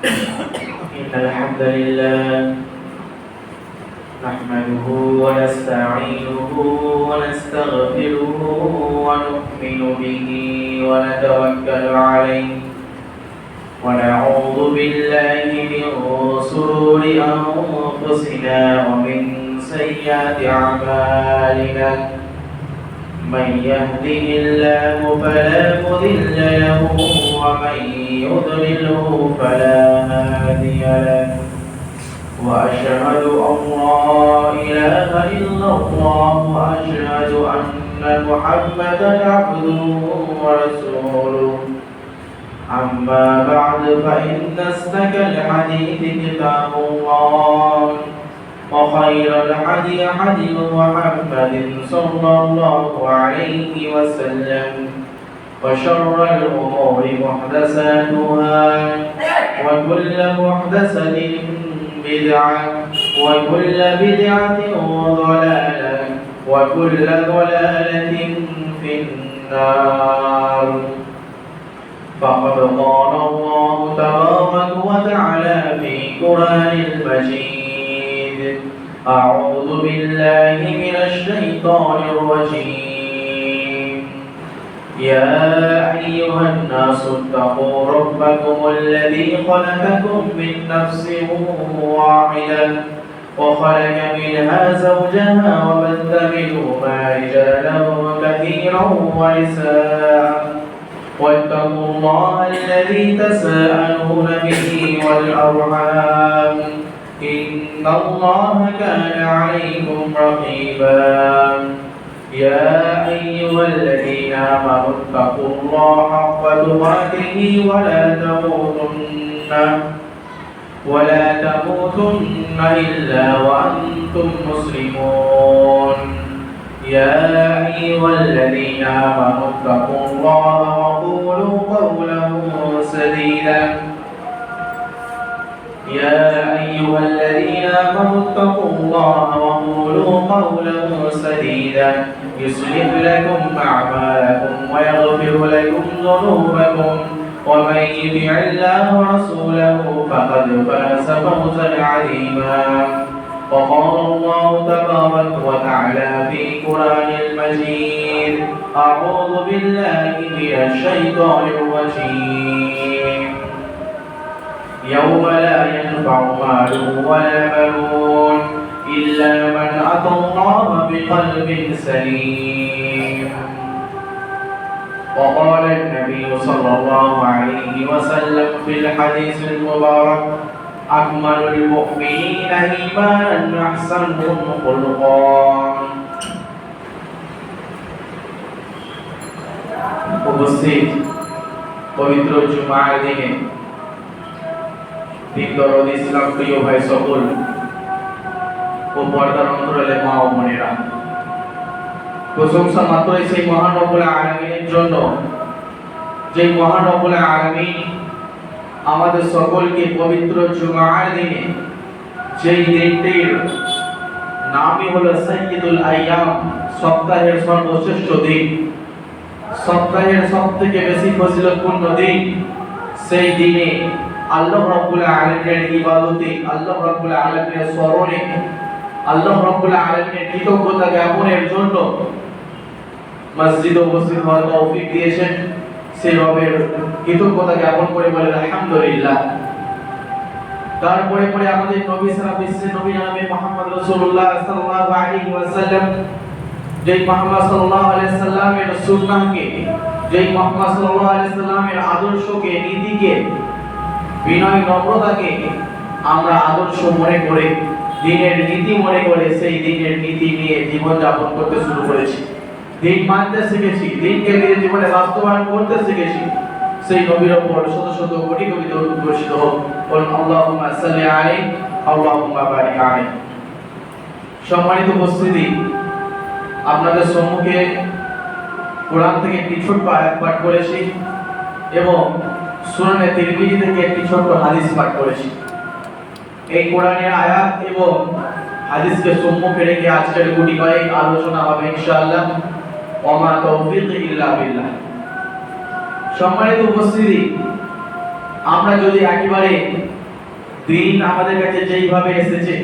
إن الحمد لله نحمده ونستعينه ونستغفره ونؤمن به ونتوكل عليه ونعوذ بالله من شرور أنفسنا ومن سيئات أعمالنا من يهده الله فلا مضل له ومن يضلله فلا هادي له وأشهد أن لا إله إلا الله وأشهد أن محمدا عبده ورسوله أما بعد فإن أصدق الحديث كتاب الله وخير الحديث حديث محمد صلى الله عليه وسلم وشر الأمور محدثاتها وكل محدثة بدعة وكل بدعة ضلالة وكل ضلالة في النار فقد قال الله تبارك وتعالى في قرآن المجيد أعوذ بالله من الشيطان الرجيم يا أيها الناس اتقوا ربكم الذي خلقكم من نفس واحدة وخلق منها زوجها وبث منهما رجالا كثيرا ونساء واتقوا الله الذي تساءلون به والأرحام إن الله كان عليكم رقيبا يا أيها الذين آمنوا اتقوا الله حق تقاته ولا تموتن إلا وأنتم مسلمون يا أيها الذين آمنوا اتقوا الله وقولوا قولا سديدا يا أيها الذين آمنوا اتقوا الله وقولوا قولا سديدا يصلح لكم أعمالكم ويغفر لكم ذنوبكم ومن يطع الله ورسوله فقد فاز فوزا عظيما وقال الله تبارك وتعالى في قرآن المجيد أعوذ بالله من الشيطان الرجيم يوم لا ينفع مال ولا بنون إلا من أتى الله بقلب سليم وقال النبي صلى الله عليه وسلم في الحديث المبارك أكمل المؤمنين إيمانا أحسنهم خلقا উপস্থিত পবিত্র জুমার দিনে দিন দরদ ইসলাম প্রিয় ভাই সকল ও পর্দার অন্তরালে মা ও বোনেরা, প্রশংসা মাত্রই সেই মহান রব্বুল আলামিনের জন্য, যে মহান রব্বুল আলামিন আমাদের সকলকে পবিত্র জুমার দিনে, যেই দিনটির নামই হলো সাইয়্যিদুল আইয়াম, সপ্তাহের সর্বশ্রেষ্ঠ দিন, সপ্তাহের সবথেকে বেশি ফজিলতপূর্ণ দিন, সেই দিনে আল্লাহ রাব্বুল আলামিনের ইবাদতে, আল্লাহ রাব্বুল আলামিনের স্মরণে, আল্লাহ রাব্বুল আলামিনের কৃতজ্ঞতা জ্ঞাপনের জন্য মসজিদে উপস্থিত হওয়ার তৌফিক দিয়েছেন। সেই রবের কৃতজ্ঞতা জ্ঞাপন করে বলেন আলহামদুলিল্লাহ। তারপরে পরে আমাদের নবী সারা বিশ্বের নবী জনাবে মুহাম্মদ রাসূলুল্লাহ সাল্লাল্লাহু আলাইহি ওয়াসাল্লাম, যেই মুহাম্মদ সাল্লাল্লাহু আলাইহি সাল্লামের সুন্নাহকে, যেই মুহাম্মদ সাল্লাল্লাহু আলাইহি সাল্লামের আদর্শকে, নীতিকে, বিনয় নম্রতাকে আমরা আদর্শ মনে করে, দিনের নীতি মনে করে সেই দিনের নীতি নিয়ে জীবন যাপন করতে শুরু করেছি, দিন মানতে শিখেছি, দিনকে নিজের জীবনে বাস্তবায়ন করতে শিখেছি। সেই নবীর উপর শত শত কোটি কোটি দরুদ বর্ষিত হোক। বলুন আল্লাহুম্মা সাল্লি আলাইহি আল্লাহুম্মা বারিক আলাইহি। সম্মানিত উপস্থিতি, আপনাদের সম্মুখে কোরআন থেকে একটি ছোট্ট আয়াত পাঠ করেছি এবং সুনানে তিরমিজি থেকে একটি ছোট্ট হাদিস পাঠ করেছি। এই কোরআনের আয়াত এবং হাদিসকে সম্মুখে রেখে আজকের গুটি কয়েক আলোচনা হবে ইনশাআল্লাহ। ওমা তৌফিক ইল্লা বিল্লাহ। সম্মানিত উপস্থিতি, আমরা যদি একেবারে দিন আমাদের কাছে যেইভাবে এসেছে,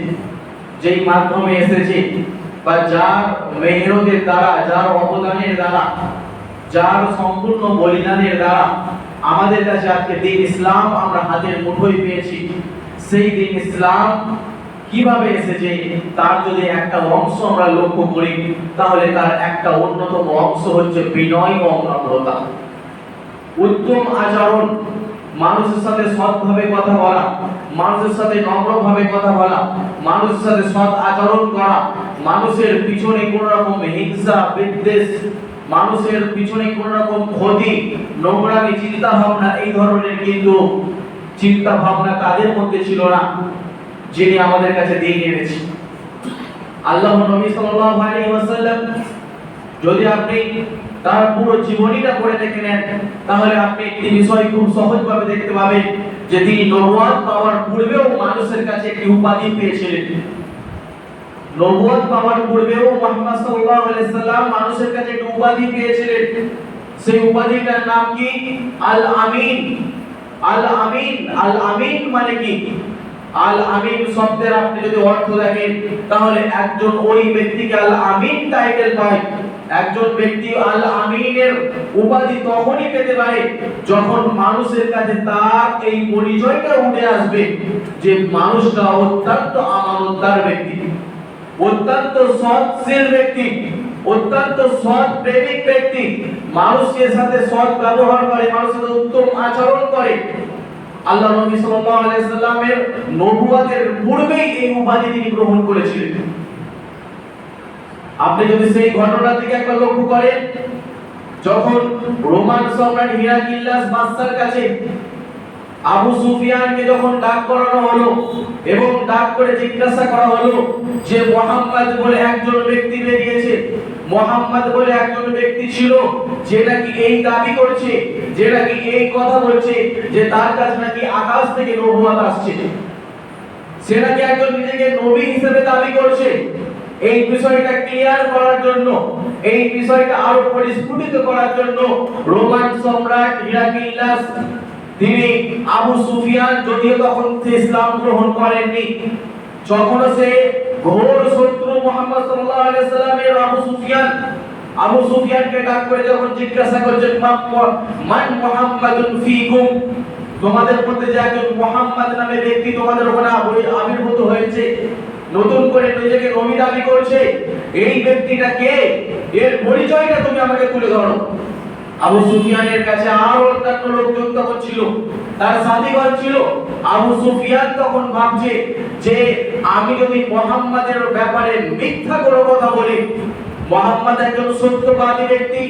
যেই মাধ্যমে এসেছে, বা যার মেহনতের দ্বারা, যার অবদানের দ্বারা, যার সম্পূর্ণ বলিদানের দ্বারা আমাদের কাছে আজকে দিন ইসলাম আমরা হাতের মুঠোয় পেয়েছি, সেই দিন ইসলাম কিভাবে এসেছে তার যদি একটা অংশ আমরা লক্ষ্য করি, তাহলে তার একটা অন্যতম অংশ হচ্ছে বিনয় ও নম্রতা, উত্তম আচরণ, মানুষের সাথে সৎভাবে কথা বলা, মানুষের সাথে নম্রভাবে কথা বলা, মানুষের সাথে সৎ আচরণ করা, মানুষের পিছনে কোন রকম হিংসা বিদ্বেষ, মানুষের পিছনে কোন রকম ক্ষতি, নোংরামি চিন্তা ভাবনা, এই ধরনের কিন্তু চিন্তা ভাবনা তাদের মধ্যে ছিল না যিনি আমাদের কাছে দিয়ে এনেছেন। আল্লাহর নবী সাল্লাল্লাহু আলাইহি ওয়াসাল্লাম যদি আপনি তার পুরো জীবনীটা পড়ে দেখে নেন, তাহলে আপনি একটি বিষয় খুব সহজভাবে দেখতে পাবেন যে তিনি নবুয়ত পাওয়ার পূর্বেও মানুষের কাছে একটি উপাধি পেয়েছিলেন। নবুয়ত পাওয়ার পূর্বেও মুহাম্মদ সাল্লাল্লাহু আলাইহি সাল্লাম মানুষের কাছে একটি উপাধি পেয়েছিলেন। সেই উপাধিটার নাম কি? আল আমিন। আল আমিন, আল আমিন মানে কি? আল আমিন শব্দের আপনি যদি অর্থ দেখেন, তাহলে একজন ওই ব্যক্তিকে আল আমিন টাইটেল পায়, একজন ব্যক্তি আল আমিনের উপাধি তখনই পেতে পারে যখন মানুষের কাছে তার এই পরিচয়টা উঠে আসবে যে মানুষটা অত্যন্ত আমানতদার ব্যক্তি, অত্যন্ত সৎশীল ব্যক্তি, অত্যন্ত সৎ প্রেমিক ব্যক্তি, মানুষের সাথে সৎ ব্যবহার করে, মানুষের সাথে উত্তম আচরণ করে। আল্লাহ নবী সাল্লাল্লাহু আলাইহি সাল্লামের নবুয়তের পূর্বেই এই উপাধি তিনি গ্রহণ করেছিলেন। আপনি যদি সেই ঘটনাটিকে একবার লক্ষ্য করেন, যখন রোমান সম্রাট হিরাক্লিয়াস বাদশার কাছে আবু সুফিয়ানকে যখন ডাক করানো হলো এবং ডাক করে জিজ্ঞাসা করা হলো যে মুহাম্মদ বলে একজন ব্যক্তি বেরিয়েছে, মুহাম্মদ বলে একজন ব্যক্তি ছিল যে নাকি এই দাবি করছে, যে নাকি এই কথা বলছে যে তার কাছে নাকি আকাশ থেকে নবুয়ত আসছে, সে নাকি একজন নিজেকে নবী হিসেবে দাবি করছে। এই বিষয়টা ক্লিয়ার করার জন্য, এই বিষয়টা আরো পরিস্ফুটিত করার জন্য রোমান সম্রাট হিরাক্লিয়াস তিনি আবু সুফিয়ান, যদিও তখন ইসলাম গ্রহণ করেননি, যখন সে ঘোর শত্রু মুহাম্মদ সাল্লাল্লাহু আলাইহি সাল্লামের আবু সুফিয়ানকে ডাক করে যখন জিজ্ঞাসা করছেন মান মুহাম্মাদুন ফীকুম, তোমাদের মধ্যে যে একজন মুহাম্মদ নামে ব্যক্তি তোমাদের ওখানে আবির্ভূত হয়েছে, নতুন করে নিজেকে নবী দাবি করছে, এই ব্যক্তিটা কে, এর পরিচয়টা তুমি আমাকে তুলে ধরো। আবু সুফিয়ানের কাছে আরো অন্যান্য লোকজন তখন ছিল, তার সাথীগণ ছিল। আবু সুফিয়ান তখন ভাবছে যে আমি যদি মুহাম্মাদের ব্যাপারে মিথ্যা কোনো কথা বলি, মুহাম্মদ একজন সত্যবাদী ব্যক্তি,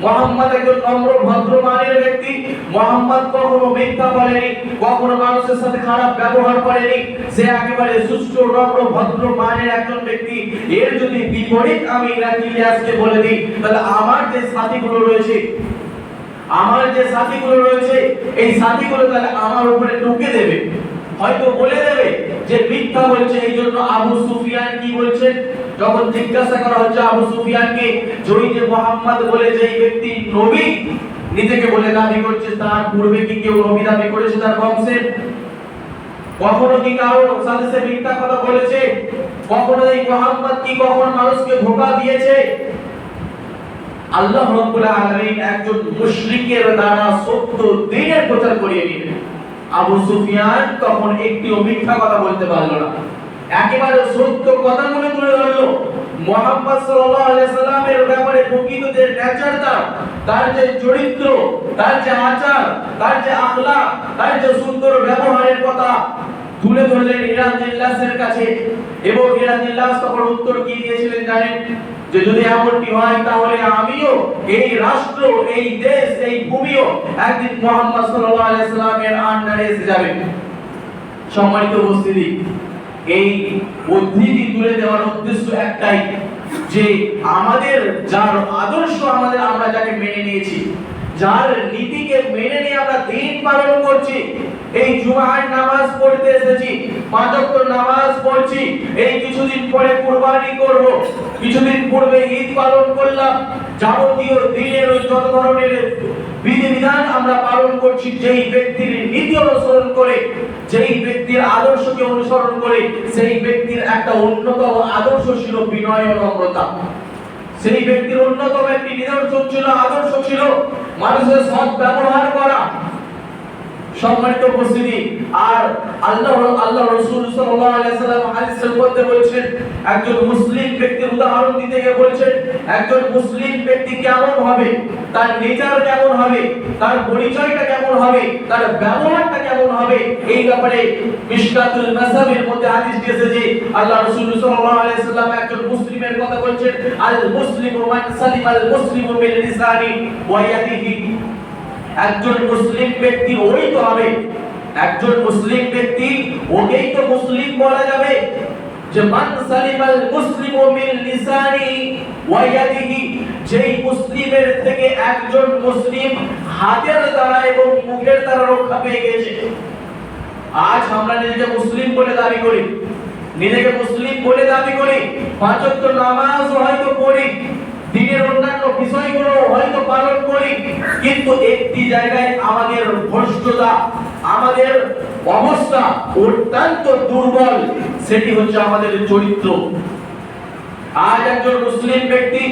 মুহাম্মদ একজন নম্র ভদ্র মানের ব্যক্তি, মুহাম্মদ কখনো মিথ্যা বলেনি, কখনো মানুষের সাথে খারাপ ব্যবহার করেনি, সে একেবারে সুষ্ঠ নম্র ভদ্র মানের একজন ব্যক্তি, এর যদি বিপরীত আমি হিরাক্লিয়াসকে বলে দিই, তাহলে আমার যে সাথীগুলো রয়েছে, এই সাথীগুলো তাহলে আমার উপরে টুকে দেবে, হয়তো বলে দেবে যে মিথ্যা বলছে। এই জন্য আবু সুফিয়ান কি বলছেন, যখন জিজ্ঞাসা করা হচ্ছে আবু সুফিয়ানকে যে মুহাম্মদ বলে যে ব্যক্তি নবী নিজেকে বলে দাবি করছে, তার পূর্বে কি কেউ নবী দাবি করেছে তার বংশের? কখনো কি কারো সাথে সে মিথ্যা কথা বলেছে? কখনো এই মুহাম্মদ কি কখনো মানুষকে ধোঁকা দিয়েছে? আল্লাহ রাব্বুল আলামিন একজন মুশরিকের দ্বারা সত্য দ্বীনের প্রচার করিয়ে দিলেন। আবু সুফিয়ান তখন একটিও মিথ্যা কথা বলতে পারল না, একেবারে সত্য কথাগুলো তুলে ধরলো। মুহাম্মদ সাল্লাল্লাহু আলাইহি সাল্লামের ব্যাপারে প্রকৃত যে নেচারটা, তার যে চরিত্র, তার যে আচার, তার যে আখলাক, তার যে সুন্দর ব্যবহারের কথা তুলে ধরলেন হিরাক্লিয়াসের কাছে। এবং হিরাক্লিয়াস তখন উত্তর কি দিয়েছিলেন জানেন? যে যদি এমনটি হয় তাহলে আমিও, এই রাষ্ট্র, এই দেশ, এই ভূমিও একদিন মুহাম্মদ সাল্লাল্লাহু আলাইহি সাল্লামের আন্ডারে এসে যাবে। সম্মানিত উপস্থিতি, এই উদ্ধৃতি তুলে দেওয়ার উদ্দেশ্য একটাই যে আমাদের যার আদর্শ, আমরা যাকে মেনে নিয়েছি, যার নীতিকে মেনে নিয়ে আমরা দিন পালন করছি, এই জুমার নামাজ পড়তে এসেছি, পাঁচ ওয়াক্ত নামাজ পড়ছি, এই কিছুদিন পরে কুরবানি করব, কিছুদিন পূর্বে ঈদ পালন করলাম, যাবতীয় দিনের যত ধরনের বিধিবিধান আমরা পালন করছি, যেই ব্যক্তির নীতি অনুসরণ করে, যেই ব্যক্তির আদর্শকে অনুসরণ করে, সেই ব্যক্তির একটা অন্যতম আদর্শ ছিল বিনয় ও নম্রতা। সেই ব্যক্তির অন্যতম একটি নিদর্শন ছিল, আদর্শ ছিল মানুষের সৎ ব্যবহার করা। সম্মানিত উপস্থিতি, আর আল্লাহ রাসূল সাল্লাল্লাহু আলাইহি ওয়াসাল্লাম হাদিসের মধ্যে বলেছেন, একজন মুসলিম ব্যক্তির উদাহরণ দিতে গিয়ে বলেছেন, একজন মুসলিম ব্যক্তি কেমন হবে, তার নেচার কেমন হবে, তার পরিচয়টা কেমন হবে, তার ব্যবহারটা কেমন হবে, এই ব্যাপারে মিশকাতুল মাসাবির মধ্যে হাদিস এসেছে। আল্লাহ রাসূল সাল্লাল্লাহু আলাইহি ওয়াসাল্লাম একজন মুসলিমের কথা বলছেন, আল মুসলিমু মান সালিমাল মুসলিমু মিন লিসানি ওয়া ইয়াদিহি। একজন মুসলিম ব্যক্তি ওই তো হবে, একজন মুসলিম ব্যক্তি ওকেই তো মুসলিম বলা যাবে যে মান সালিমাল মুসলিমু মিন লিসানি ওয়া ইয়াদিহি, যেই মুসলিমের থেকে একজন মুসলিম হাতের দ্বারা এবং মুখের দ্বারা রক্ষা পেয়ে গেছে। আজ আমরা নিজেকে মুসলিম বলে দাবি করি, নিজেকে মুসলিম বলে দাবি করি, পাঁচ ওয়াক্ত নামাজ হয়তো পড়ি, দিনের অন্যান্য বিষয়গুলো হয়তো পালন করি, কিন্তু একটি জায়গায় আমাদের ভ্রষ্টতা, আমাদের অবস্থা অত্যন্ত দুর্বল, সেটি হচ্ছে আমাদের চরিত্র। আজ একজন মুসলিম ব্যক্তি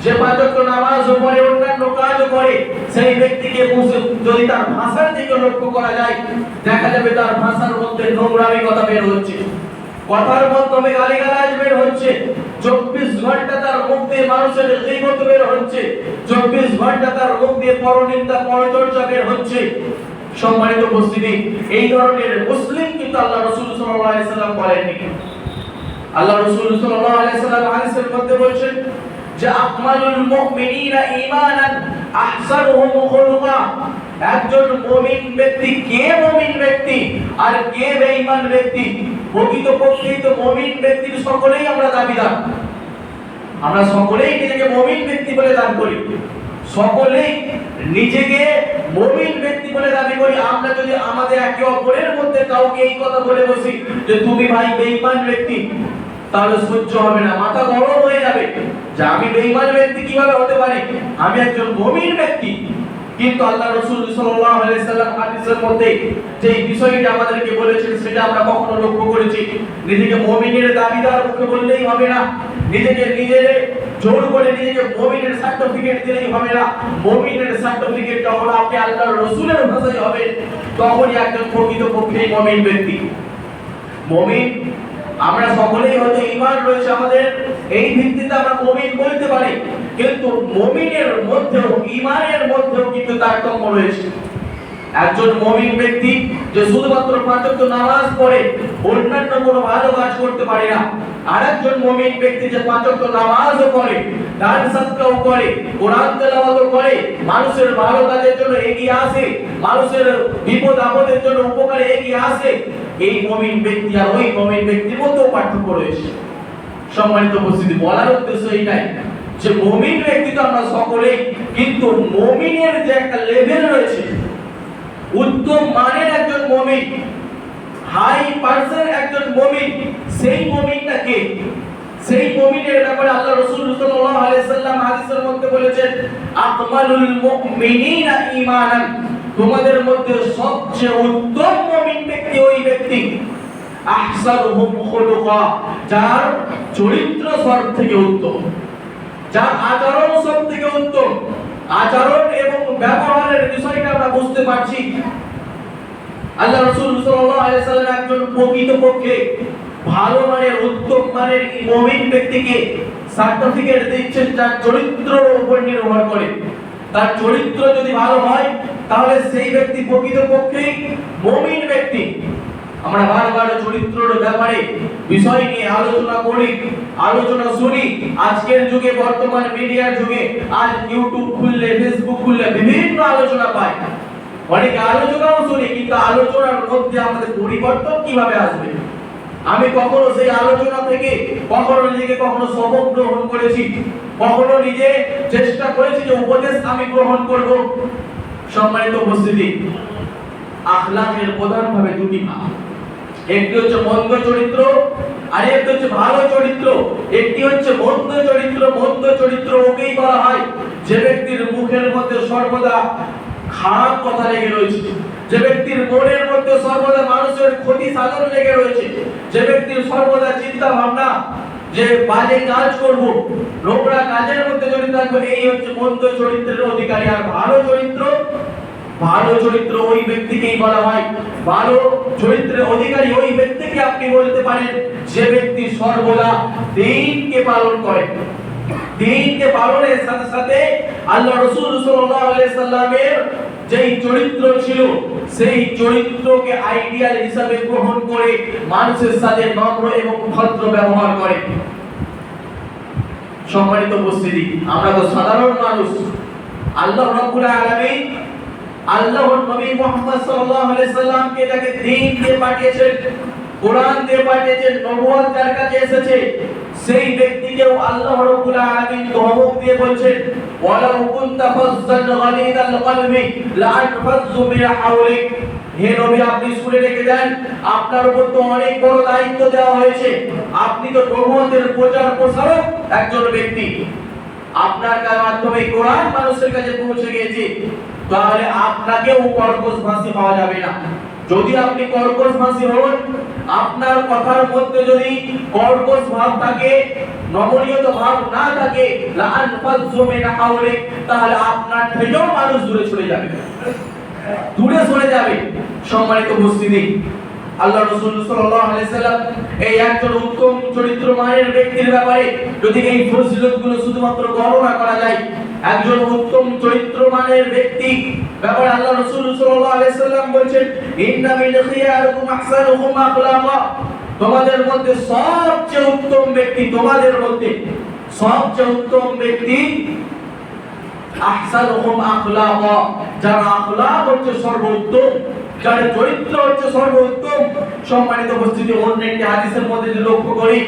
যে পাঁচ ওয়াক্ত নামাজ পড়ে, অন্যান্য কাজও করে, সেই ব্যক্তিকে যদি তার ভাষার দিকে লক্ষ্য করা যায়, দেখা যাবে তার ভাষার মধ্যে নোংরামি কথা বের হচ্ছে, কথার মাধ্যমে গালিগালাজ বের হচ্ছে, 24 ঘন্টা তার মুখ দিয়ে মানুষের গীবত বের হচ্ছে, 24 ঘন্টা তার মুখ দিয়ে পরনিন্দা পরচর্চা বের হচ্ছে। সম্মানিত উপস্থিতি, এই ধরনের মুসলিম কিন্তু আল্লাহ রাসূল সাল্লাল্লাহু আলাইহি ওয়াসাল্লাম বলেননি। আল্লাহ রাসূল সাল্লাল্লাহু আলাইহি ওয়াসাল্লাম হাদিসের মধ্যে বলেছেন যে আকমালুল মুমিনিনা ঈমানান আহসানুহুম খুলুকা। একজন মুমিন ব্যক্তি কে মুমিন ব্যক্তি আর কে বেঈমান ব্যক্তি? প্রকৃতপক্ষে তো মুমিন ব্যক্তির সকলেই আমরা দাবিদার, আমরা সকলেই নিজেকে মুমিন ব্যক্তি বলে দাবি করি, সকলেই নিজেকে মুমিন ব্যক্তি বলে দাবি করি। আমরা যদি আমাদের একে অপরের মধ্যে কাউকে এই কথা বলে বসি যে তুমি ভাই বেঈমান ব্যক্তি, তাহলে সহ্য হবে না, মাথা গরম হয়ে যাবে যে আমি বেঈমান ব্যক্তি কিভাবে হতে পারি, আমি একজন মুমিন ব্যক্তি। কিন্তু আল্লাহ রাসূল সাল্লাল্লাহু আলাইহি ওয়াসাল্লাম হাদিসের মধ্যে যে বিষয়টা আমাদেরকে বলেছেন সেটা আমরা কখনো লক্ষ্য করেছি? নিজেকে মুমিনের দাবিদার মুখে বললেই হবে না, নিজেকে জোর করে নিজেকে মুমিনের সার্টিফিকেট দিলেই হবে না। মুমিনের সার্টিফিকেটটা হলো আপনি আল্লাহর রাসূলের ভাষায় হবে, তখনই একজন প্রকৃতপক্ষে মুমিন ব্যক্তি। মুমিন আমরা সকলেই হয়তো ঈমান রয়েছে আমাদের, এই ভিত্তিতে আমরা মুমিন বলতে পারি, কিন্তু মুমিনের মধ্যেও ঈমানের মধ্যেও কিন্তু তারতম্য রয়েছে। একজন মুমিন ব্যক্তি যে শুধুমাত্র পাঁচ ওয়াক্ত নামাজ পড়ে, অন্যান্য কোনো ভালো কাজ করতে পারে না, আর একজন মুমিন ব্যক্তি যে পাঁচ ওয়াক্ত নামাজও পড়ে, দান সদকাও করে, কোরআন তেলাওয়াতও করে, মানুষের ভালো কাজের জন্য এগিয়ে আসে, মানুষের বিপদ আপদের জন্য উপকারে এগিয়ে আসে, এই মুমিন ব্যক্তি আর ওই মুমিন ব্যক্তির মধ্যে পার্থক্য রয়েছে। সম্মানিত উপস্থিতি, বলার উদ্দেশ্য এইটাই যে মুমিন ব্যক্তি তো আমরা সকলেই, কিন্তু মুমিনের যে একটা লেভেল রয়েছে, উত্তম মানের একজন মুমিন, হাই পার্সন একজন মুমিন, সেই মুমিনটা কে? সেই মুমিনের ব্যাপারে আল্লাহ রাসূল সাল্লাল্লাহু আলাইহি ওয়াসাল্লাম হাদিসের মধ্যে বলেছেন, আকমালুল মুমিনিনা ঈমানান, তোমাদের মধ্যে সবচেয়ে উত্তম মুমিন ব্যক্তি ওই ব্যক্তি, আহসানুহুম খুলুকা, যার চরিত্র সব থেকে উত্তম, যার আচরণ সব থেকে উত্তম। আচরণ এবং ব্যবহারের বিষয়টা আমরা বুঝতে পারছি। আল্লাহ রাসূল সাল্লাল্লাহু আলাইহি ওয়াসাল্লাম একজন প্রকৃতপক্ষে ভালো মানের উত্তম মানের মুমিন ব্যক্তিকে সার্টিফিকেট দিচ্ছেন যার চরিত্রের উপর নির্ভর করে। তার চরিত্র যদি ভালো হয় তাহলে সেই ব্যক্তি প্রকৃতপক্ষেই মুমিন ব্যক্তি। আমরা বারবার চরিত্রের ব্যাপারে বিষয় নিয়ে আলোচনা করি, আলোচনা শুনি। আজকের যুগে, বর্তমান মিডিয়ার যুগে, আজ ইউটিউব খুললে, ফেসবুক খুললে বিভিন্ন আলোচনা পাই, অনেক আলোচনাও শুনি, কিন্তু আলোচনার মধ্যে আমাদের পরিবর্তন কিভাবে আসবে? আমি কখনো সেই আলোচনা থেকে কখনো নিজেকে কখনো সবক গ্রহণ করেছি, কখনো নিজে চেষ্টা করেছি যে উপদেশ আমি গ্রহণ করব। সম্মানিত উপস্থিতি, আখলাকের প্রধানভাবে দুটি ভাগ, একটি হচ্ছে মন্দ চরিত্র আর একটি হচ্ছে ভালো চরিত্র। একটি হচ্ছে মন্দ চরিত্র। মন্দ চরিত্র ওকেই বলা হয় যে ব্যক্তির মুখের মধ্যে সর্বদা খারাপ কথা লেগে রয়েছে, যে ব্যক্তির মনের মধ্যে সর্বদা মানুষের ক্ষতি সাধন লেগে রয়েছে, যে ব্যক্তির সর্বদা চিন্তা ভাবনা যে বাজে কাজ করব, নোংরা কাজের মধ্যে জড়িত থাকবো, এই হচ্ছে মন্দ চরিত্রের অধিকারী। আর ভালো চরিত্র ওই ব্যক্তিকেই বলা হয়, ভালো চরিত্রের অধিকারী ওই ব্যক্তিকে আপনি বলতে পারেন যে ব্যক্তি সর্বদা দ্বীনকে পালন করে। দ্বীনকে পালনের সাথে সাথে আল্লাহ রাসূল সাল্লাল্লাহু আলাইহি সাল্লামের যেই চরিত্র ছিল সেই চরিত্রকে আইডিয়াল হিসাবে গ্রহণ করে মানুষের সাথে নম্র এবং ভদ্র ব্যবহার করে। সম্মানিত উপস্থিতি, আমরা তো সাধারণ মানুষ। আল্লাহ রাব্বুল আলামিন আল্লাহর নবী মুহাম্মদ সাল্লাল্লাহু আলাইহি সাল্লামকে যাকে দ্বীন দিয়ে পাঠিয়েছেন, কোরআন দিয়ে পাঠিয়েছেন, নবুয়ত যার কাছে এসেছে, সেই ব্যক্তিকেও আল্লাহ রাব্বুল আলামিন ধমক দিয়ে বলছেন, ওয়ালাউ কুনতা ফাজ্জান গালিদাল কলবি লাআনফাযু মিন হাওলিক। হে নবী, আপনি শুনে রেখে দেন, আপনার উপর তো অনেক বড় দায়িত্ব দেওয়া হয়েছে। আপনি তো নবুয়তের প্রচার প্রসারক একজন ব্যক্তি, আপনার মাধ্যমে কোরআন মানুষের কাছে পৌঁছে গিয়েছে, তাহলে আপনাকেও কর্কশ ভাষী পাওয়া যাবে না। যদি আপনি কর্কশ ভাষী হন, আপনার কথার মধ্যে যদি কর্কশ ভাব থাকে, নমনীয়তা ভাব না থাকে, লাআনফাযু মিন হাওলিক, তাহলে আপনার থেকেও মানুষ দূরে সরে যাবে। সম্মানিত উপস্থিতি, আল্লাহ রাসূল সাল্লাল্লাহু আলাইহি সাল্লাম এই একজন উত্তম চরিত্রমানের ব্যক্তির ব্যাপারে যদি এই ফজিলতগুলো শুধুমাত্র গণনা করা যায়, একজন উত্তম চরিত্রমানের ব্যক্তি ব্যাপারে আল্লাহ রাসূল সাল্লাল্লাহু আলাইহি সাল্লাম বলেন, ইন্না মিন খিয়ারিকুম আহসানুকুম আখলাকা। তোমাদের মধ্যে সবচেয়ে উত্তম ব্যক্তি আহসানুকুম আখলাকা, যার আখলাক হচ্ছে সর্বোত্তম, যার চরিত্র হচ্ছে সর্বোত্তম। সম্মানিত উপস্থিতি, অন্য একটি হাদিসের মধ্যে যদি লক্ষ্য করি,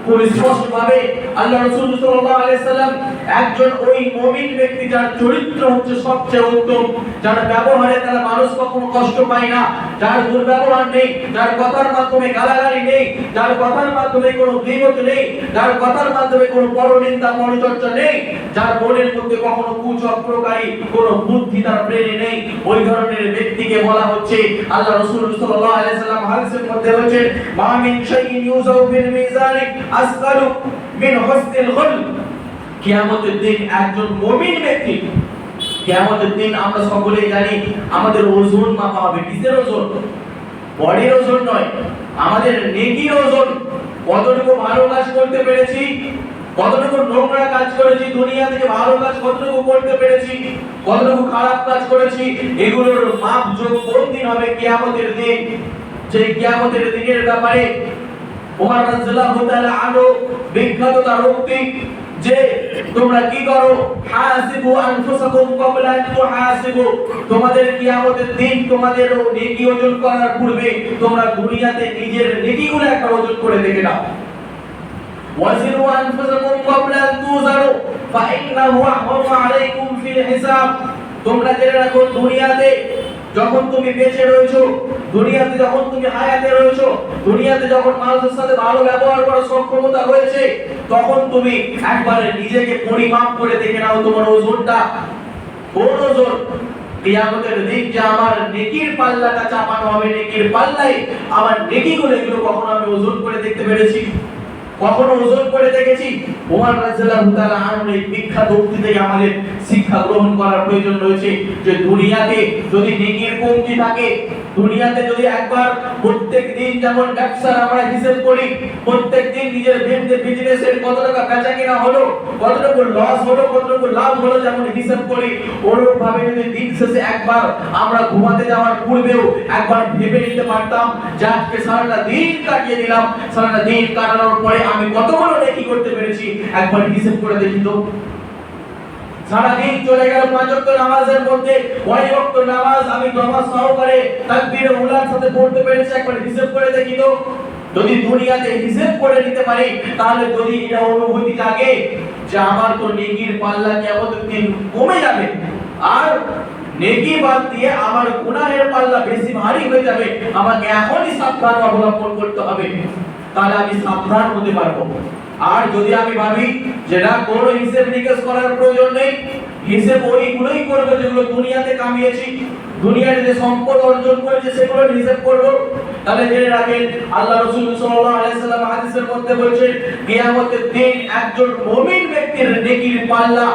খুব স্পষ্টভাবে আল্লাহ রাসূল সাল্লাল্লাহু আলাইহি সাল্লাম একজন ওই মুমিন ব্যক্তি যার চরিত্র হচ্ছে সবচেয়ে উত্তম, যার ব্যবহারে তারা মানুষ কখনো কষ্ট পায় না, যার দুর্ব্যবহার নেই, যার কথার মাধ্যমে গালাগালি নেই, যার কথার মাধ্যমে কোনো গীবত নেই, যার কথার মাধ্যমে কোনো পরনিন্দা পরচর্চা নেই, যার মনের মধ্যে কখনো কুচক্রকারী কোনো বুদ্ধি তার ব্রেনে নেই, ওই ধরনের ব্যক্তিকে বলা হচ্ছে, আল্লাহ রাসূল সাল্লাল্লাহু আলাইহি সাল্লাম হাদিসের মধ্যে বলেছেন, মা মিন শাইইন ইউযাউ ফিল মিজানি আসকালু মিন হুসনিল খুলক। কিয়ামতের দিন একজন মুমিন ব্যক্তি, কিয়ামতের দিন আমরা সকলেই জানি আমাদের ওজন মাপা হবে। কিসের ওজন? বডির ওজন নয়, আমাদের নেকির ওজন। কতটুকু ভালো কাজ করতে পেরেছি, কতটুকু নোংরা কাজ করেছি, দুনিয়া থেকে ভালো কাজ কতটুকু করতে পেরেছি, কতটুকু খারাপ কাজ করেছি, এগুলোর মাপ যোগ কোন দিন হবে? কিয়ামতের দিন। সেই কিয়ামতের দিনের ব্যাপারে ওমর রাদিয়াল্লাহু তাআলা আনহু বিখ্যাত তার উক্তি যে তোমরা কি করো, হাসিবু আনফুসাকুম ক্বাবলা আন তুহাসিবু। তোমাদের কিয়ামতের দিন তোমাদের নেকি ওজন করার পূর্বে তোমরা দুনিয়াতে নিজের নেকিগুলো একটা ওজন করে দেখে নাও। ওয়াজিরু আনফুসাকুম ক্বাবলা আন তুজারু ফাইন্নাহু আহওয়ানু আলাইকুম ফিল হিসাব। তোমরা জেনে রাখো, দুনিয়াতে যখন তুমি বেঁচে রয়েছো, দুনিয়াতে যখন তুমি হায়াতে রয়েছো, দুনিয়াতে যখন মানুষের সাথে ভালো ব্যবহার করার সক্ষমতা হয়েছে, তখন তুমি একবারে নিজেকে পরিমাপ করে দেখে নাও তোমার ওজনটা কোন ওজন। কিয়ামতের দিন যে আমার নেকির পাল্লাটা চাপানো হবে, নেকির পাল্লায় আমার নেকিগুলো, এগুলো কখনো আমি ওজন করে দেখতে পেরেছি? কখনো ওজন করে দেখেছি? ওমর রাদিয়াল্লাহু তাআলা আনহু এই বিখ্যাত উক্তি থেকে আমাদের শিক্ষা গ্রহণ করার প্রয়োজন রয়েছে যে দুনিয়াতে যদি নেকির কমতি থাকে, দুনিয়াতে যদি একবার প্রত্যেকদিন যেমন ব্যবসার আমরা হিসাব করি, প্রত্যেকদিন নিজের বিজনেসের কত টাকা বেচা কেনা হলো, কতটুকু লস হলো, কতটুকু লাভ হলো, যেমন হিসাব করি, ওরকম ভাবে যদি দিন শেষে একবার আমরা ঘুমাতে যাওয়ার পূর্বেও একবার ভেবে নিতে পারতাম যে আজকে সারাটা দিন কাটিয়ে দিলাম, সারাটা দিন কাটানোর পরে আমি কতগুলো নেকি করতে পেরেছি, একবার হিসাব করে দেখি তো। সারা দিন চলে গেল 5 ওয়াক্ত নামাজের মধ্যে, কয় ওয়াক্ত নামাজ আমি নামাজ সহকারে তাকবীরে উলার সাথে পড়তে পেরেছি, একবার হিসাব করে দেখি তো। যদি দুনিয়াতে হিসাব করে নিতে পারি, তাহলে যদি এটা অনুভূতি জাগে যে আমার তো নেকির পাল্লা কিয়ামতের দিন কমে যাবে, আর নেকি বাদ দিয়ে আমার গুনাহের পাল্লা বেশি ভারী হয়ে যাবে, আমাকে এখনই সাবধান অবলম্বন করতে হবে, তাহলে আমি সাবধান হতে পারবো। আর যদি আমি ভাবি যে না, কোনো হিসেব নিকেশ করার প্রয়োজন নেই, হিসেব ওইগুলোই করবে যেগুলো যেগুলো দুনিয়াতে কামিয়েছি, দুনিয়াতে যে সম্পদ অর্জন করেছে সেগুলো হিসাব করব। তাহলে জেনে রাখেন আল্লাহ রাসূল সাল্লাল্লাহু আলাইহি সাল্লাম হাদিসের মধ্যে বলেছেন কিয়ামতের দিন একজন মুমিন ব্যক্তির নেকির পাল্লা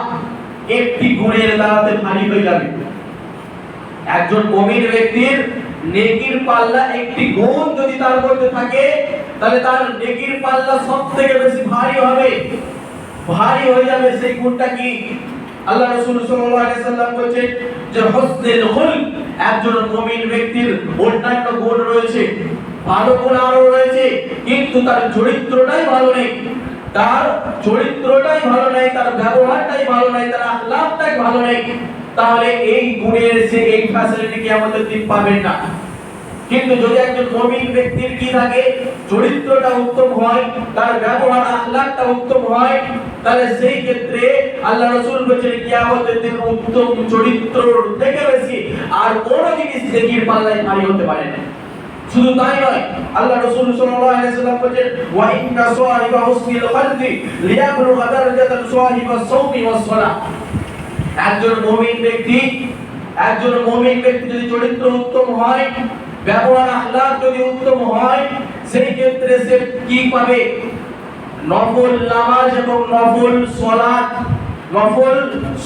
একটি গুণের দ্বারাতে ভারী হয়ে যাবে। একজন মুমিন ব্যক্তির নেকির পাল্লা একটি গুণ যদি তার মধ্যে থাকে তাহলে তার নেকির পাল্লা সবথেকে বেশি ভারী হবে, ভারী হয়ে যাবে। সেই গুণটা কি? আল্লাহ রাসূল সাল্লাল্লাহু আলাইহি সাল্লাম বলেছেন যে হুসনুল খুলক, একজন মুমিন ব্যক্তির অন্যান্য গুণ রয়েছে, ভালো গুণ আরো রয়েছে, কিন্তু তার চরিত্রটাই ভালো নেই, তার চরিত্রটাই ভালো নেই, তার ব্যবহারটাই ভালো নেই, তার আখলাকটাই ভালো নেই, তাহলে এই গুণের সে এই ফ্যাসিলিটি কিয়ামতের দিন পাবেন না। কিন্তু যদি একজন মুমিন ব্যক্তির কি থাকে, চরিত্রটা উত্তম হয়, তার ব্যবহার আখলাকটা উত্তম হয়, তাহলে সেই ক্ষেত্রে আল্লাহ রাসূল বলেছেন কিয়ামতের দিন উত্তম চরিত্র থেকে বেশি আর কোন জিনিস নেকির পাল্লায় ভারী হতে পারে না। শুধু তাই নয়, আল্লাহ রাসূল সাল্লাল্লাহু আলাইহি ওয়াসাল্লাম বলেছেন ওয়া ইন্না সাহিবা হুসনিল খালকি লিয়াবলুগা দারাজাতান সাহিবাস সাওমি ওয়াস সালাহ। একজন মুমিন ব্যক্তি যদি চরিত্র উত্তম হয়, ব্যবহার আখলাক যদি উত্তম হয়, সেই ক্ষেত্রে সে কি পাবে? নফল নামাজ এবং নফল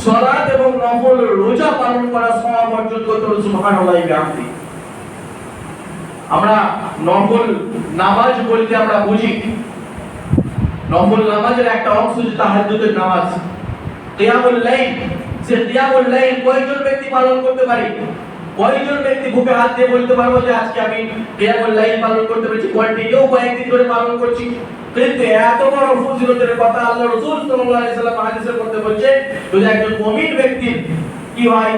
সালাত এবং নফল রোজা পালন করা সওয়াব অর্জন করতে হবে। সুবহানাল্লাহি ওয়া বিহামদিহি। আমরা নফল নামাজ বলতে আমরা বুঝি নফল নামাজের একটা অংশ হচ্ছে তাহাজ্জুদের নামাজ, কিয়ামুল লাইল। সে কিয়ামুল লাইল কয়জন ব্যক্তি পালন করতে পারে? কয়জন ব্যক্তি বুকে হাত দিয়ে বলতে পারবো যে আজকে আমি কিয়ামুল লাইল পালন করতে পেরেছি, কন্টিনিউ কয়েকদিন ধরে পালন করছি? কিন্তু এত বড় ফজিলতের কথা আল্লাহ রাসূল সাল্লাল্লাহু আলাইহি সাল্লাম হাদিসের মধ্যে বলছে যদি একজন মুমিন ব্যক্তি কি হয়,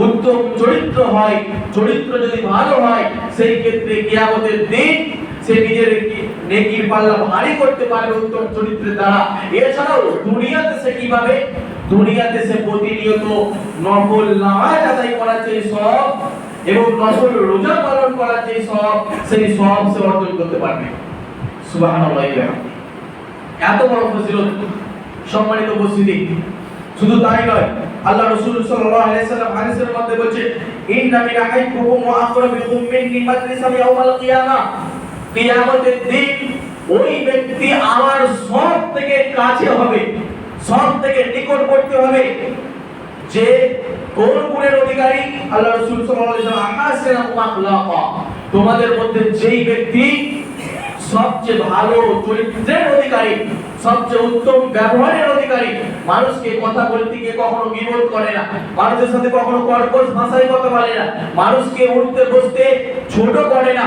উত্তম চরিত্র হয়, চরিত্র যদি ভালো হয়, সেই ক্ষেত্রে কিয়ামতের দিন সে নিজের নেকির পাল্লা ভারী করতে পারবে উত্তম চরিত্রের দ্বারা। এছাড়াও দুনিয়াতে সে কিভাবে, দুনিয়াতে সে প্রতিনিয়ত নফল নামাজ আদায় করার যে সওয়াব এবং নফল রোজা পালন করার যে সওয়াব, সেই সওয়াব সে অর্জন করতে পারবে। সুবহানাল্লাহি ওয়া বিহামদিহি। এত বড় ফজিলত সম্মানিত উপস্থিতি। শুধু তাই নয়, আল্লাহ রাসূল সাল্লাল্লাহু আলাইহি সাল্লাম হাদিসের মধ্যে বলেছেন ইন্না মিন আহাইকুম ওয়া আকরাবিকুম মিন্নি মাজলিসান ইয়াউমাল কিয়ামাহ। কিয়ামতের দিন ওই ব্যক্তি আমার সব থেকে কাছে হবে, সব থেকে নিকটবর্তী হবে যে কোন গুণের অধিকারী? আল্লাহ রাসূল সাল্লাল্লাহু আলাইহি ওয়াসাল্লাম আহসানাকুম আখলাকা, তোমাদের মধ্যে যেই ব্যক্তি সবচেয়ে ভালো চরিত্রের অধিকারী, সবচেয়ে উত্তম ব্যবহারের অধিকারী, মানুষকে কথা বলতে গিয়ে কখনো গীবত করে না, মানুষের সাথে কখনো কর্কশ ভাষায় কথা বলে না, মানুষকে উঠতে বসতে ছোট করে না,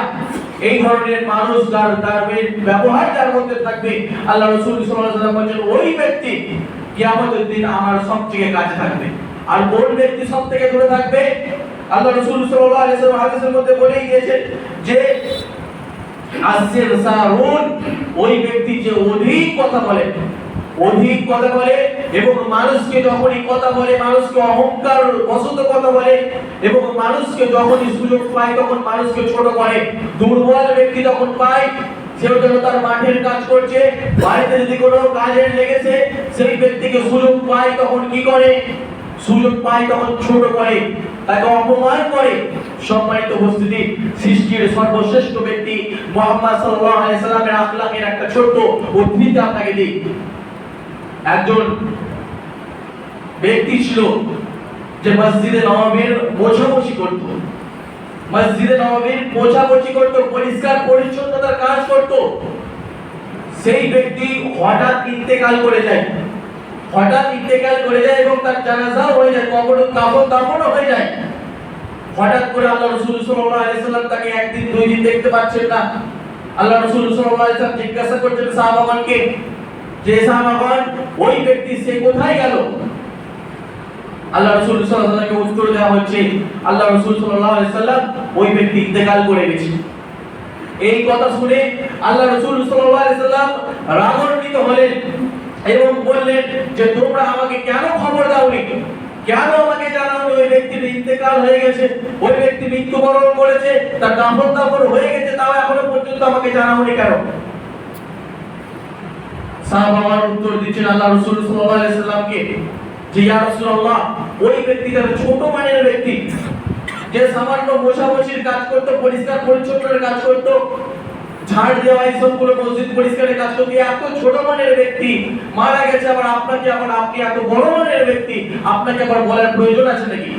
এই ধরনের মানুষ যার ব্যবহার যার মধ্যে থাকবে, আল্লাহ রাসূল সাল্লাল্লাহু আলাইহি ওয়াসাল্লাম বলেন ওই ব্যক্তি কিয়ামতের দিন আমার সবথেকে কাছে থাকবে। আর কোন ব্যক্তি সবথেকে দূরে থাকবে? আল্লাহ রাসূল সাল্লাল্লাহু আলাইহি ওয়াসাল্লাম হাদিসের মধ্যে বলেই দিয়েছেন যে আসির সারুন, ওই ব্যক্তি যে অধিক কথা বলে এবং মানুষকে যখনই কথা বলে, মানুষকে অহংকার বশত কথা বলে এবং মানুষকে যখনই সুযোগ পায় তখন মানুষকে ছোট করে। দুর্বল ব্যক্তি যখন পায়, সেও যেন তার মাঠের কাজ করছে, বাড়িতে যদি কোনো কাজের লেগেছে, সেই ব্যক্তিকে সুযোগ পায় তখন কি করে? সুযোগ পায় তখন ছোট করে, তাকে অপমান করে। সম্মানিত উপস্থিতি, সৃষ্টির সর্বশ্রেষ্ঠ ব্যক্তি মুহাম্মদ সাল্লাল্লাহু আলাইহি সাল্লামের আখলাকের একটা ছোট্ট উদ্ধৃতি আপনাকে দিই। একজন ব্যক্তি ছিল যে মসজিদে নববীর মোছামুছি করত, পরিষ্কার পরিচ্ছন্নতার কাজ করত। সেই ব্যক্তি হঠাৎ ইন্তেকাল করে যায় এবং তার জানাজাও হয়ে যায়, কাফন দাফনও হয়ে যায়। হঠাৎ করে আল্লাহ রাসূল সাল্লাল্লাহু আলাইহি সাল্লাম তাকে একদিন দুই দিন দেখতে পাচ্ছেন না। আল্লাহ রাসূল সাল্লাল্লাহু আলাইহি সাল্লাম জিজ্ঞাসা করছেন সাহাবাগণকে যে সাহাবাগণ ওই ব্যক্তি সে কোথায় গেল? আল্লাহ রাসূল সাল্লাল্লাহু আলাইহি সাল্লামকে উত্তর দেওয়া হচ্ছে আল্লাহ রাসূল সাল্লাল্লাহু আলাইহি সাল্লাম ওই ব্যক্তি ইন্তেকাল করে গেছে। এই কথা শুনে আল্লাহ রাসূল সাল্লাল্লাহু আলাইহি সাল্লাম রাগান্বিত হলেন এবং বললেন যে তোমরা আমাকে কেন খবর দাওনি, কেন আমাকে জানাওনি ওই ব্যক্তির ইন্তেকাল হয়ে গেছে, ওই ব্যক্তি মৃত্যুবরণ করেছে, তার কাফন দাফন হয়ে গেছে, তাও এখনো পর্যন্ত আমাকে জানাওনি কেন? সাহাবাগণ উত্তর দিচ্ছেন আল্লাহ রাসূল সাল্লাল্লাহু আলাইহি সাল্লামকে যে ইয়া রাসূলুল্লাহ, ওই ব্যক্তিটা ছোট মানের ব্যক্তি, যে সামান্য বসাবসির কাজ করতো, পরিষ্কার পরিচ্ছন্নের কাজ করতো, ঝাড় দেওয়া এইসবগুলো মসজিদ পরিষ্কারের কাজ করতো, এত ছোট মানের ব্যক্তি মারা গেছে, আবার আপনাকে, আবার আপনি এত বড় মানের ব্যক্তি, আপনাকে আবার বলার প্রয়োজন আছে নাকি?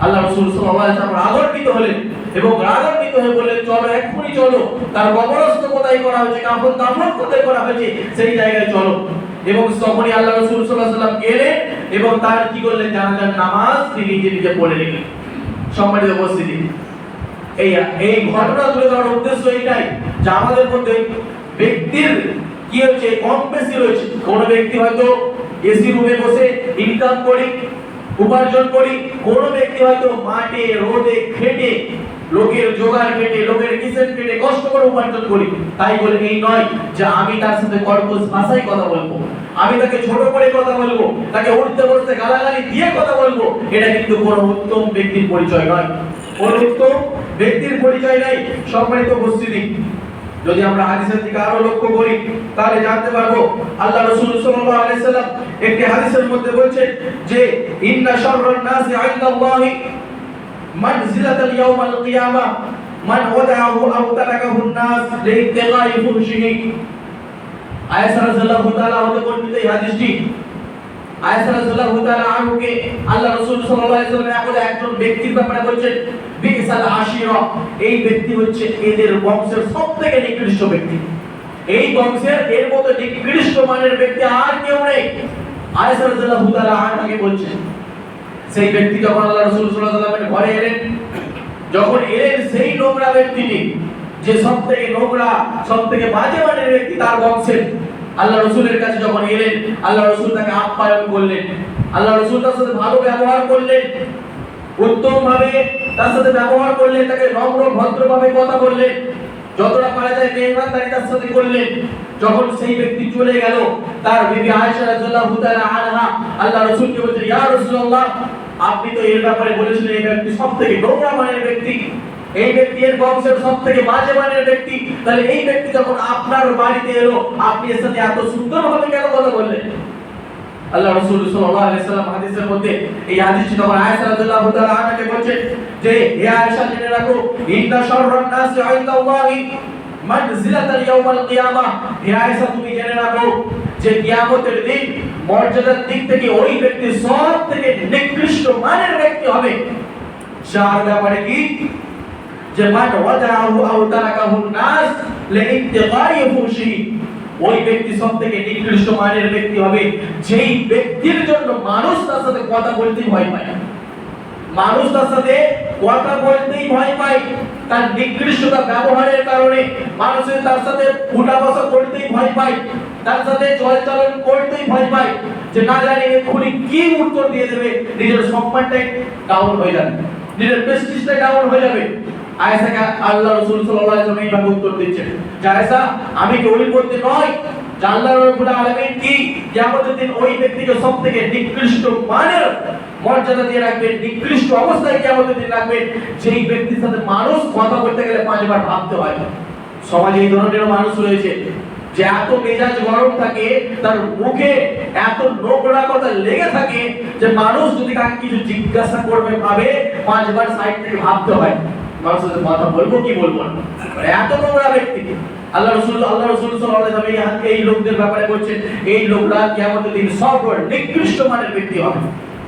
আল্লাহ রাসূল সাল্লাল্লাহু আলাইহি ওয়াসাল্লাম রাগান্বিত হলেন এবং রাগান্বিত হয়ে বললেন, চলো এক্ষুনি চলো, তার কবরস্থ কোথায় করা হয়েছে, কাফন দাফন কোথায় করা হয়েছে, সেই জায়গায় চলো। এবং তখনই আল্লাহ রাসূল সাল্লাল্লাহু আলাইহি ওয়াসাল্লাম গেলেন এবং তার কি করলেন, জানাজার নামাজ তিনি নিজে পড়ে নিলেন। সম্মানিত উপস্থিতি, এই ঘটনা তুলে ধরার উদ্দেশ্য এইটাই যে আমাদের মধ্যে ব্যক্তির কি হচ্ছে, কম বেশি রয়েছে। কোন ব্যক্তি হয়তো এসি রুমে বসে ইনকাম করি, উপার্জন করি, কোন ব্যক্তি হয়তো মাঠে রোদে খেটে, লোকের জোগাড় কেটে, লোকের কিসেন কেটে কষ্ট করে উপার্জন করি। তাই বলে এই নয় যে আমি তার সাথে কর্কশ ভাষায় কথা বলবো, আমি তাকে ছোট করে কথা বলবো, তাকে উঠতে বসতে গালাগালি দিয়ে কথা বলবো। এটা কিন্তু কোনো উত্তম ব্যক্তির পরিচয় নয়, কোনো উত্তম ব্যক্তির পরিচয় নাই। সম্মানিত উপস্থিতি, যদি আমরা হাদিসের দিকে আরো লক্ষ্য করি তাহলে জানতে পারবো আল্লাহ রাসূল সাল্লাল্লাহু আলাইহি সাল্লাম একটি হাদিসের মধ্যে বলেছেন যে ইন্না শাররান নাসি ইনদাল্লাহি মানজিলাতাল ইয়াউমাল কিয়ামাহ মান ওয়াদাহু আও তারাকাহুন নাস লিইতিকাই ফুহশিহি। আয়েশা রাদিয়াল্লাহু তাআলা হতে বর্ণিত এই হাদিসটি, আয়েশা রাদিয়াল্লাহু তাআলা আনহুকে আল্লাহ রাসূল সাল্লাল্লাহু আলাইহি সাল্লাম একজন ব্যক্তির ব্যাপারে বলেছেন বিসাল আশিরা, এই ব্যক্তি হচ্ছে এদের বংশের সবথেকে নিকৃষ্ট ব্যক্তি, এই বংশের এর মতো নিকৃষ্ট মানের ব্যক্তি আর কেউ নেই। আয়েশা রাদিয়াল্লাহু তাআলা আনহাকে বলছেন, সেই ব্যক্তি যখন আল্লাহ রাসূল সাল্লাল্লাহু আলাইহি সাল্লামের ঘরে এলেন, যখন এলেন সেই নোংরা ব্যক্তিটি, যে সবথেকে নোংরা, সবথেকে বাজে মানের ব্যক্তি তার বংশের, আল্লাহ রাসূলের কাছে যখন এলেন, আল্লাহ রাসূল তাকে আপ্যায়ন করলেন, আল্লাহ রাসূল তার সাথে ভালো ব্যবহার করলেন, উত্তম ভাবে তার সাথে ব্যবহার করলেন, তাকে নম্র ভদ্র ভাবে কথা বললেন, যতটা পারা যায় মেহমানদারি তার সাথে করলেন। যখন সেই ব্যক্তি চলে গেল, তার বিবি আয়েশা রাদিয়াল্লাহু তাআলা আনহা আল্লাহ রাসূলকে বললেন, ইয়া রাসূলুল্লাহ, আপনি তো এর ব্যাপারে বলেছিলেন এই ব্যক্তি সবথেকে নোংরা মানের ব্যক্তি, এই ব্যক্তি এর বংশের সবথেকে বাজে মানের ব্যক্তি, তাহলে এই ব্যক্তি যখন আপনার বাড়িতে এলো, আপনি এর সাথে এত সুন্দরভাবে কেন কথা বললেন? আল্লাহ রাসূল সাল্লাল্লাহু আলাইহি সাল্লাম হাদিসের মধ্যে এই হাদিসটি তখন আয়েশা রাদিয়াল্লাহু তাআলা আনহাকে বলেন যে হে আয়েশা, জেনে রাখো, ইন্না শাররান নাসি ইনদাল্লাহি মানজিলাতাল ইয়াউমাল কিয়ামাহ, হে আয়েশা তুমি জেনে রাখো যে কিয়ামতের দিন মর্যাদার দিক থেকে ওই ব্যক্তি সবথেকে নিকৃষ্ট মানের ব্যক্তি হবে। যার ব্যাপারে কি, যে মান ওয়াদাহু আও তারাকাহুন নাস লিইতিকাই ফুহশিহি, ওই ব্যক্তি সবথেকে নিকৃষ্ট মানের ব্যক্তি হবে যেই ব্যক্তির জন্য মানুষ তার সাথে কথা বলতেই ভয় পায়, মানুষ তার সাথে কথা বলতেই ভয় পায়, তার নিকৃষ্টতা ব্যবহারের কারণে মানুষের তার সাথে উঠা বসা করতেই ভয় পায়, তার সাথে চলাচল করতেই ভয় পায়, যে না জানি এক্ষুনি কি উত্তর দিয়ে দেবে, নিজের সম্মানটাই ডাউন হয়ে যাবে, নিজের প্রেস্টিজটাই ডাউন হয়ে যাবে। আয়েশাকে আল্লাহ রাসূল সাল্লাল্লাহু আলাইহি ওয়াসাল্লাম এইভাবে উত্তর দিচ্ছেন যে আয়েশা, আমি কি ওই বলতে নয় যে আল্লাহ রাব্বুল আলামিন কি কিয়ামতের দিন ওই ব্যক্তিকে সবথেকে নিকৃষ্ট মানের মর্যাদা দিয়ে রাখবেন, নিকৃষ্ট অবস্থায় কিয়ামতের দিন রাখবেন, যেই ব্যক্তির সাথে মানুষ কথা বলতে গেলে পাঁচবার ভাবতে হয়। সমাজে এই ধরনের মানুষ রয়েছে যে এত মেজাজ গরম থাকে, তার মুখে এত নোংরা কথা লেগে থাকে যে মানুষ যদি তাকে কিছু জিজ্ঞাসা করবে ভাবে পাঁচবার সাইড থেকে ভাবতে হয়, মানুষের সাথে কথা বলবো কি বলবো না, এত নোংরা ব্যক্তি। আল্লাহ রাসূল সাল্লাল্লাহু আলাইহি ওয়াসাল্লাম এই লোকদের ব্যাপারে বলছেন, এই লোকরা কিয়ামতের দিন সর্বোচ্চ নিকৃষ্ট মানের ব্যক্তি হবে,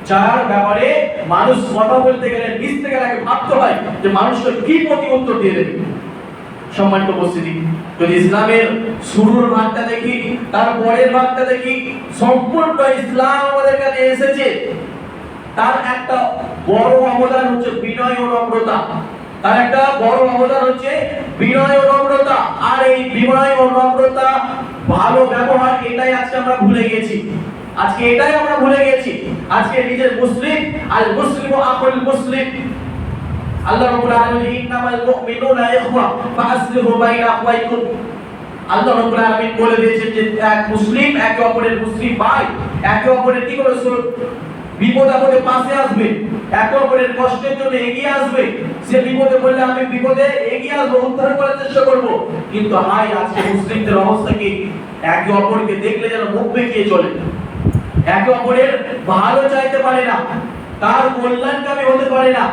যার ব্যাপারে মানুষ কথা বলতে গেলে মিশতে গেলে আগে ভাবতে হয় যে মানুষকে কি প্রতি উত্তর দিয়ে দেবে। সম্মানিত উপস্থিতি, যদি ইসলামের শুরুর ভাগটা দেখি, তার পরের ভাগটা দেখি, সম্পূর্ণ ইসলাম আমাদের কাছে এসেছে, তার একটা বড় অবদান হচ্ছে বিনয় ও নম্রতা, তার একটা বড় অবদান হচ্ছে বিনয় ও নম্রতা। আর এই বিনয় ও নম্রতা, ভালো ব্যবহার, এটাই আজকে আমরা ভুলে গেছি, আজকে এটাই আমরা ভুলে গেছি। আজকে নিজের মুসলিম, আল মুসলিমু আকুল মুসলিম, আল্লাহ রাব্বুল আলামিন ইন্নামাল মুমিনুনা ইখওয়া ফাসলিহু বাইনা আখওয়াইকুম, আল্লাহ রাব্বুল আলামিন বলে দিয়েছেন যে এক মুসলিম একে অপরের মুসলিম ভাই, একে অপরের কি করে বিপদ আপদে পাশে আসবে, একে অপরের কষ্টের জন্য এগিয়ে আসবে, সে বিপদে পড়লে আমি বিপদে এগিয়ে আসবো, উদ্ধার করার চেষ্টা করব। কিন্তু হাই, আজকে মুসলিমদের অবস্থা কি, একে অপরকে দেখলে যেন মুখ বেঁকিয়ে চলে, একে অপরের ভালো চাইতে পারে না, তার কল্যাণকামী হতে পারে না।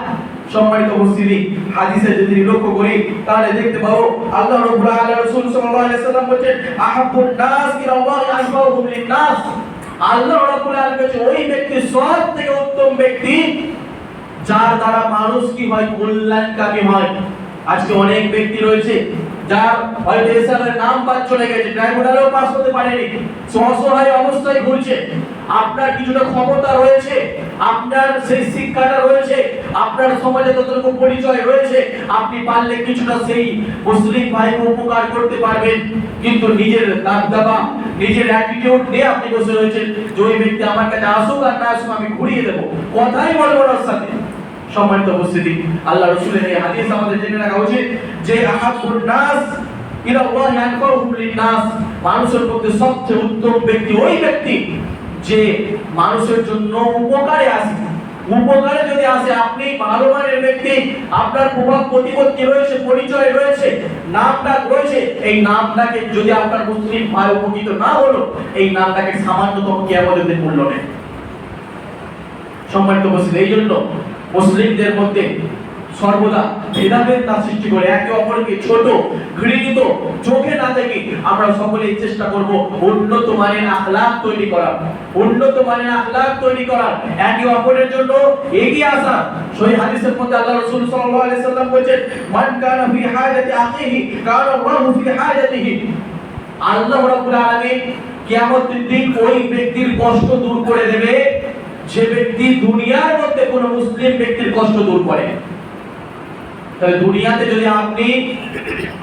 সম্মানিত উপস্থিতি, হাদিসে যদি লক্ষ্য করি তাহলে দেখতে পাবো আল্লাহ রাব্বুল আলামিন রাসূল সাল্লাল্লাহু আলাইহি ওয়াসাল্লাম বলেন আহাব্বুন নাস ইলাল্লাহি আনফাউহুম লিন-নাস। আল্লাহ রাব্বুল আলামিন বলেন ওই ব্যক্তি সবথেকে উত্তম ব্যক্তি যার দ্বারা মানুষ কি হয়, কল্যাণকামী হয়। আজকে অনেক ব্যক্তি রয়েছে যার হয়তো এসআরের নাম বাদ চলে গেছে, ট্রাইব্যুনালেও পাস হতে পারেনি, অসহায় অবস্থায় ঘুরছে। আপনার কিছুটা ক্ষমতা রয়েছে, আপনার সেই শিক্ষাটা রয়েছে, আপনার সমাজে ততটুকু পরিচয় রয়েছে, আপনি পারলে কিছুটা সেই মুসলিম ভাইকে উপকার করতে পারবেন। কিন্তু নিজের দাবদাবা, নিজের অ্যাটিটিউড নিয়ে আপনি বসে রয়েছেন যে ওই ব্যক্তি আমার কাছে আসুক আর না আসুক আমি ঘুরিয়ে দেবো, কথাই বলবো না সাথে। সম্মানিত উপস্থিতি, আল্লাহ রাসূলের এই হাদিস আমাদের জেনে রাখা উচিত যে আহাব্বুন নাস ইলাল্লাহি আনফাউহুম লিন-নাস, মানুষের মধ্যে সবচেয়ে উত্তম ব্যক্তি ওই ব্যক্তি যে মানুষের জন্য উপকারে আসে। উপকারে যদি আসে, আপনি ভালো মানের ব্যক্তি, আপনার প্রভাব প্রতিপত্তি রয়েছে, পরিচয় রয়েছে, নামডাক রয়েছে, এই নামটাকে যদি আপনার মুসলিম ভাই উপকৃত না হলো, এই নামটাকে সামান্যতম কিয়ামতের দিন মূল্য নেই। সম্মানিত উপস্থিতি, এই জন্য মুসলিমদের মধ্যে সর্বদা ভেদাভেদ না সৃষ্টি করে একে অপরকে ছোট ঘৃণিত চোখে না দেখে আমরা সকলেই চেষ্টা করব উন্নত মানের আখলাক তৈরি করার, উন্নত মানের আখলাক তৈরি করার, একে অপরের জন্য এগিয়ে আসা। সহিহ হাদিসের মধ্যে আল্লাহ রাসূল সাল্লাল্লাহু আলাইহি সাল্লাম বলেছেন মান কানা ফি হাজাতি আখিহি কানা আল্লাহু ফি হাজাতিহি। আল্লাহ রাব্বুল আলামিন কিয়ামতের দিন ওই ব্যক্তির কষ্ট দূর করে দেবে যে ব্যক্তি দুনিয়ার মধ্যে কোন মুসলিম ব্যক্তির কষ্ট দূর করে। তাহলে দুনিয়াতে যদি আপনি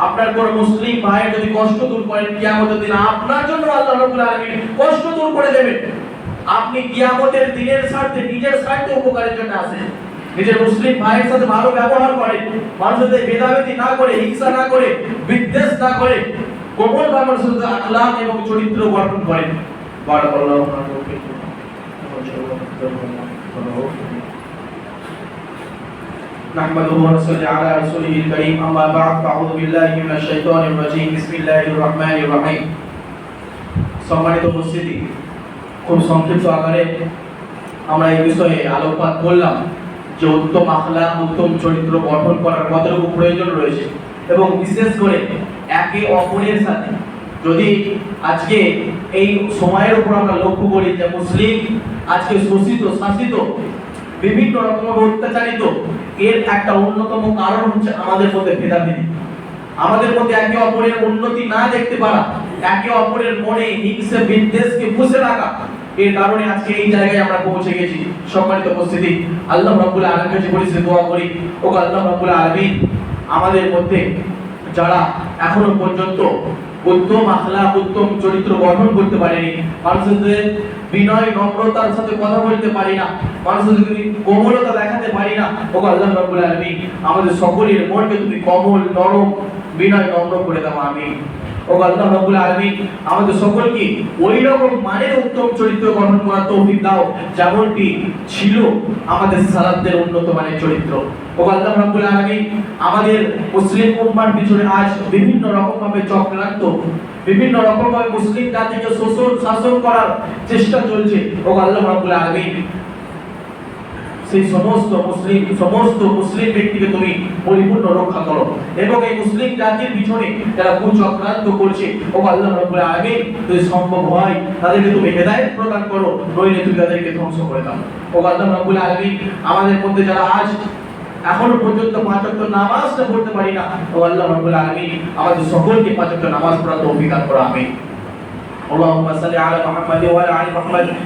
আপনার কোন মুসলিম ভাইয়ের যদি কষ্ট দূর করেন, কিয়ামতের দিন আপনার জন্য আল্লাহ রাব্বুল আলামিন কষ্ট দূর করে দেবেন। আপনি কিয়ামতের দিনের স্বার্থে, নিজের স্বার্থে উপকারের জন্য আসেন, নিজের মুসলিম ভাইয়ের সাথে ভালো ব্যবহার করেন, মানুষের সাথে ভেদাভেদি না করে, হিংসা না করে, বিদ্বেষ না করে, কোমল ভাবে শুধু আখলাক এবং চরিত্র গঠন করেন। বারাকাল্লাহু ফিকুম। نحمده ونصلي على رسوله الكريم أما بعد فأعوذ بالله من الشيطان الرجيم بسم الله الرحمن الرحيم। সম্মানিত উপস্থিতি, খুব সংক্ষিপ্ত আকারে আমরা এই বিষয়ে আলোকপাত করলাম যে উত্তম আখলাক, উত্তম চরিত্র গঠন করার কতটুকু প্রয়োজন রয়েছে, এবং বিশেষ করে একে অপরের সাথে যদি আজকে এই সময়ের উপর আমরা লক্ষ্য করি যে মুসলিম আজকে শোষিত, শাসিত, বিভিন্ন রকমের অত্যাচারিত, এর একটা অন্যতম কারণ হচ্ছে আমাদের মধ্যে ভেদাভেদি, আমাদের মধ্যে একে অপরের উন্নতি না দেখতে পারা, একে অপরের মনে হিংসা বিদ্বেষকে পুষে রাখা, এর কারণে আজকে এই জায়গায় আমরা পৌঁছে গেছি। সম্মানিত উপস্থিতি, আল্লাহ রাব্বুল আলামিনের কাছে বলেছি, দোয়া করি, ও আল্লাহ রাব্বুল আলামিন আমাদের মধ্যে যারা এখনো পর্যন্ত উত্তম আখলাক, উত্তম চরিত্র গঠন করতে পারেনি, মানুষের সাথে বিনয় নম্রতার সাথে কথা বলতে পারি না, মানুষের সাথে কোমলতা দেখাতে পারি না, ও আল্লাহ রাব্বুল আলামিন আমাদের সকলের মনকে তুমি কোমল, নরম, বিনয়, নম্র করে দাও। আমিন। ও আল্লাহ রাব্বুল আলামিন আমাদের সকলকে ওই রকম মানের উত্তম চরিত্র গঠন করার তৌফিক দাও যেমনটি ছিল আমাদের সালাফদের উন্নত মানের চরিত্র। ও আল্লাহ রাব্বুল আলামিন আমাদের মুসলিম উম্মার পিছনে আজ বিভিন্ন রকম ভাবে চক্রান্ত, বিভিন্ন রকম ভাবে মুসলিম জাতিকে শোষণ, শাসন করার চেষ্টা চলছে। ও আল্লাহ রাব্বুল আলামিন সেই সমস্ত মুসলিম ব্যক্তিকে তুমি পরিপূর্ণ রক্ষা করো, এবং এই মুসলিম জাতির পিছনে যারা কুচক্রান্ত করছে, ও আল্লাহ রাব্বুল আলামিন যদি সম্ভব হয় তাদেরকে তুমি হেদায়েত প্রদান করো, নইলে তুমি তাদেরকে ধ্বংস করে দাও। ও আল্লাহ রাব্বুল আলামিন আমাদের মধ্যে যারা আজ এখনো পর্যন্ত পাঁচ ওয়াক্ত নামাজটা পড়তে পারি না, ও আল্লাহ রাব্বুল আলামিন আমাদের সকলকে পাঁচ ওয়াক্ত নামাজ পড়ার তৌফিক দান করো। আমিন। আল্লাহুম্মা সাল্লি আলা মুহাম্মাদ ওয়া আলা আলি মুহাম্মাদ